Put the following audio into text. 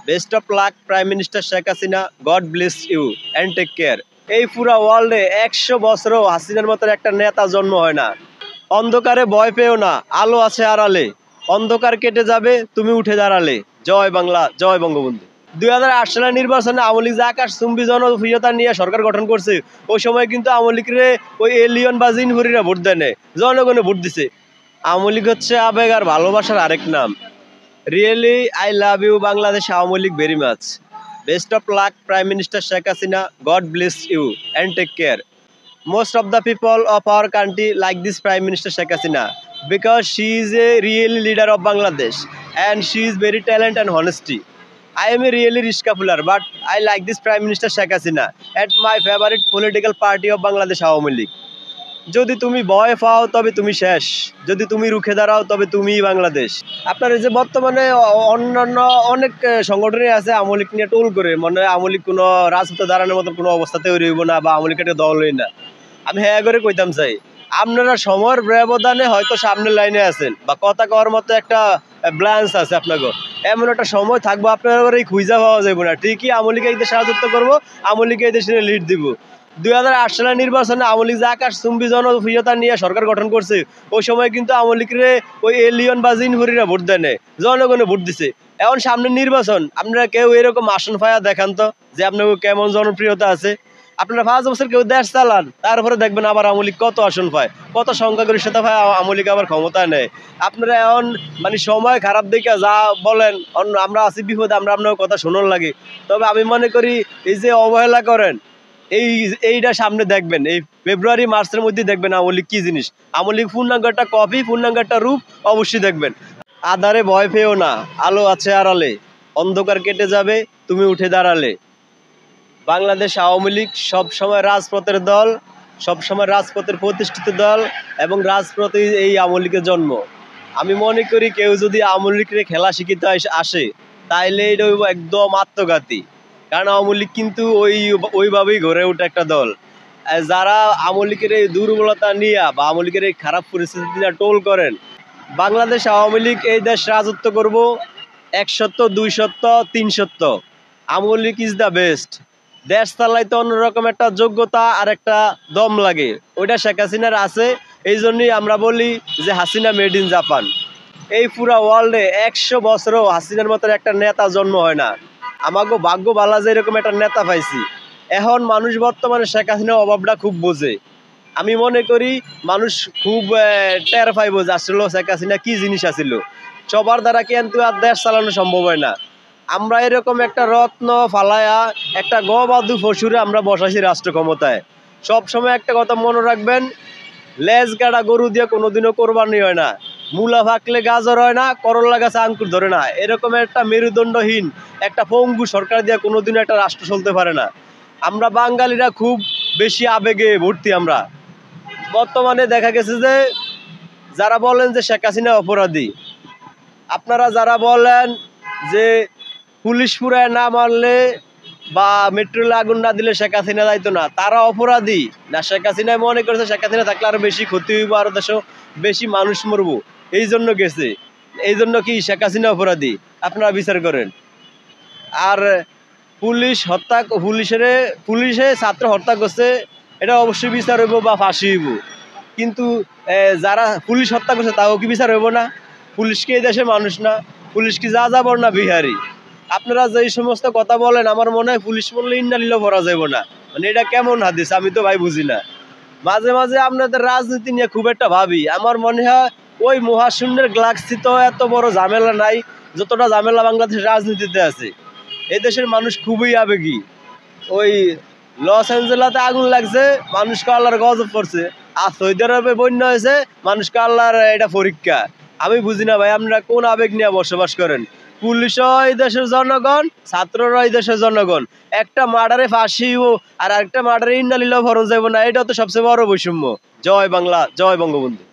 Best of luck prime minister Sheikh Hasina, God bless you and take care. এই পুরা ওয়ার্ল্ডে 100 বছরও হাসিনার মতো একটা নেতা জন্ম হয় না। অন্ধকারে ভয় পেও না, আলো আছে আড়ালে। অন্ধকার কেটে যাবে, তুমি উঠে দাঁড়ালে। জয় বাংলা, জয় বঙ্গবন্ধু। 2008 সালের নির্বাচনে আওয়ামী লীগ যে আকাশ চুম্বী জনপ্রিয়তা নিয়ে সরকার গঠন করছে, ওই সময় কিন্তু আওয়ামী লীগের ওই এলিয়ন বা জিনহুরিরা ভোট দেয় না, জনগণে ভোট দিছে। আওয়ামী লীগ হচ্ছে আবেগ আর ভালোবাসার আরেক নাম। Really I love you Bangladesh Awami League very much. Best of luck prime minister Sheikh Hasina, God bless you and take care. Most of the people of our country like this Prime Minister Sheikh Hasina because she is a real leader of Bangladesh and she is very talented and honesty. I am a really Rishka puller, but I like this Prime Minister Sheikh Hasina at my favorite political party of Bangladesh Awami League. যদি তুমি ভয় পাও তবে তুমি শেষ, যদি তুমি রুখে দাঁড়াও তবে তুমি বাংলাদেশ। আপনার এই যে বর্তমানে অন্যান্য অনেক সংগঠনই আছে আওয়ামী লীগ নিয়ে টোল করে, মনে হয় আওয়ামী লীগ কোনো রাজপথে দাঁড়ানোর মতো কোনো অবস্থা তৈরি হইব না বা আওয়ামী লীগ একটা দলই না। আমি হ্যাঁ করে কইতাম চাই, আপনারা সময়ের ব্যবধানে হয়তো সামনের লাইনে আছেন বা কথা কওয়ার মতো একটা ব্যালেন্স আছে আপনাকে, এমন একটা সময় থাকবো আপনার এই খুঁজা পাওয়া যাবে না। ঠিকই আওয়ামী লীগ এই দেশে রাজত্ব করবো, আওয়ামী লীগ এই দেশে লিড দিব। 2008 সালের নির্বাচনে আওয়ামী লীগ যে আকাশ চুম্বী জনপ্রিয়তা নিয়ে সরকার গঠন করছে, ওই সময় কিন্তু আওয়ামী লীগের ওই এলিয়ন বা জিনহুরিরা ভোট দেয় না, জনগণে ভোট দিছে। এখন সামনের নির্বাচন, আপনারা কেউ এরকম আসন ফায়া দেখান তো যে আপনার কেমন জনপ্রিয়তা আছে। আপনারা 5 বছর কেউ দেশ চালান, তারপরে দেখবেন আবার আওয়ামী লীগ কত আসন পায়, কত সংখ্যাগরিষ্ঠতা পায়, আওয়ামী লীগ আবার ক্ষমতায় নেয়। আপনারা এখন মানে সময় খারাপ দেখে যা বলেন, আমরা আছি বিপদে, আমরা আপনার কথা শোনার লাগে। তবে আমি মনে করি এই যে অবহেলা করেন, এইটা সামনে দেখবেন, এই ফেব্রুয়ারি মার্চের মধ্যে দেখবেন আওয়ামী লীগ কি জিনিস। আওয়ামী লীগ পূর্ণাঙ্গ একটা কপি, পূর্ণাঙ্গ একটা রূপ অবশ্যই দেখবেন। আধারে ভয় পেও না, আলো আছে আড়ালে। অন্ধকার কেটে যাবে, তুমি উঠে দাঁড়ালে। বাংলাদেশ আওয়ামী লীগ সবসময় রাজপথের দল, সবসময় রাজপথের প্রতিষ্ঠিত দল এবং রাজপথে এই আওয়ামী লীগের জন্ম। আমি মনে করি কেউ যদি আওয়ামী লীগের খেলা শিখিতে আসে তাইলে এটা হইব একদম আত্মঘাতী। কারণ আওয়ামী লীগ কিন্তু ওইভাবেই গড়ে ওঠে একটা দল। যারা আওয়ামী লীগের এই দুর্বলতা নিয়ে বা আওয়ামী লীগের এই খারাপ পরিস্থিতি নিয়ে টোল করেন, বাংলাদেশ আওয়ামী লীগ এই দেশ রাজত্ব করব 100, 200, 300। Awami League is the best. দেশ চালাইতে অন্যরকম একটা যোগ্যতা আর একটা দম লাগে, ওইটা শেখ হাসিনার আছে। এই জন্যই আমরা বলি যে হাসিনা মেড ইন জাপান। এই পুরা ওয়ার্ল্ডে 100 বছরও হাসিনার মতো একটা নেতা জন্ম হয় না। আমাকে ভাগ্য ভালো যে এরকম একটা নেতা পাইছি। এখন মানুষ বর্তমানে শেখ হাসিনার অভাবটা খুব বোঝে। আমি মনে করি মানুষ খুব টের পাইব যে আসলে শেখ হাসিনা কি জিনিস আছিল। সবার দ্বারা কিন্তু আর দেশ চালানো সম্ভব হয় না। আমরা এরকম একটা রত্ন ফালায়া একটা গবাদু পশুরে আমরা বসাইছি রাষ্ট্র ক্ষমতায়। সবসময় একটা কথা মনে রাখবেন, লেজ গাড়া গরু দিয়ে কোনোদিনও কোরবানি হয় না, মূলা ফাঁকলে গাজর হয় না, করলা গাছে আঙ্কুর ধরে না। এরকম একটা মেরুদণ্ডহীন একটা পঙ্গু সরকার দিয়ে কোনোদিনও একটা রাষ্ট্র চলতে পারে না। আমরা বাঙালিরা খুব বেশি আবেগে ভর্তি। আমরা বর্তমানে দেখা গেছে যে যারা বলেন যে শেখ হাসিনা অপরাধী, আপনারা যারা বলেন যে পুলিশ পুরায় না মারলে বা মেট্রোলে আগুন না দিলে শেখ হাসিনা যাইতো না, তারা অপরাধী না শেখ হাসিনায় মনে করেছে শেখ হাসিনা থাকলে আরো বেশি ক্ষতি হইব, আরো দেশে বেশি মানুষ মরবো, এই জন্য গেছে। এই জন্য কি শেখ হাসিনা অপরাধী? আপনারা বিচার করেন। আর পুলিশে ছাত্র হত্যা করছে, এটা অবশ্যই বিচার হইব বা ফাঁসি হইব। কিন্তু যারা পুলিশ হত্যা করছে তাও কি বিচার হইব না? পুলিশ কি এই দেশে মানুষ না? পুলিশ কি যা যাবর না বিহারি? আপনারা যে সমস্ত কথা বলেন, আমার মনে হয় পুলিশ বললে ইন্নালিল্লাহ ভরা যাইব না। মানে এটা কেমন হাদিস আমি তো ভাই বুঝি না। মাঝে মাঝে আপনাদের রাজনীতি নিয়ে খুব একটা ভাবি। আমার মনে হয় ওই মহাশূন্যের গ্লাক্সিত এত বড় ঝামেলা নাই যতটা ঝামেলা বাংলাদেশের রাজনীতিতে আছে। এই দেশের মানুষ খুবই আবেগী। ওই লস অ্যাঞ্জেলাতে আগুন লাগছে, মানুষকে আল্লাহর গজব পড়ছে। আর সৌদি আরবে বন্যা হয়েছে, মানুষকে আল্লাহর এটা পরীক্ষা। আমি বুঝি না ভাই, আপনারা কোন আবেগ নিয়ে বসবাস করেন? পুলিশও এই দেশের জনগণ, ছাত্ররা এই দেশের জনগণ। একটা মার্ডারে ফাঁসিও আর একটা মার্ডারে ইন্নালিল্লাহ ফরজ যাইব না, এটা তো সবচেয়ে বড় বৈষম্য। জয় বাংলা, জয় বঙ্গবন্ধু।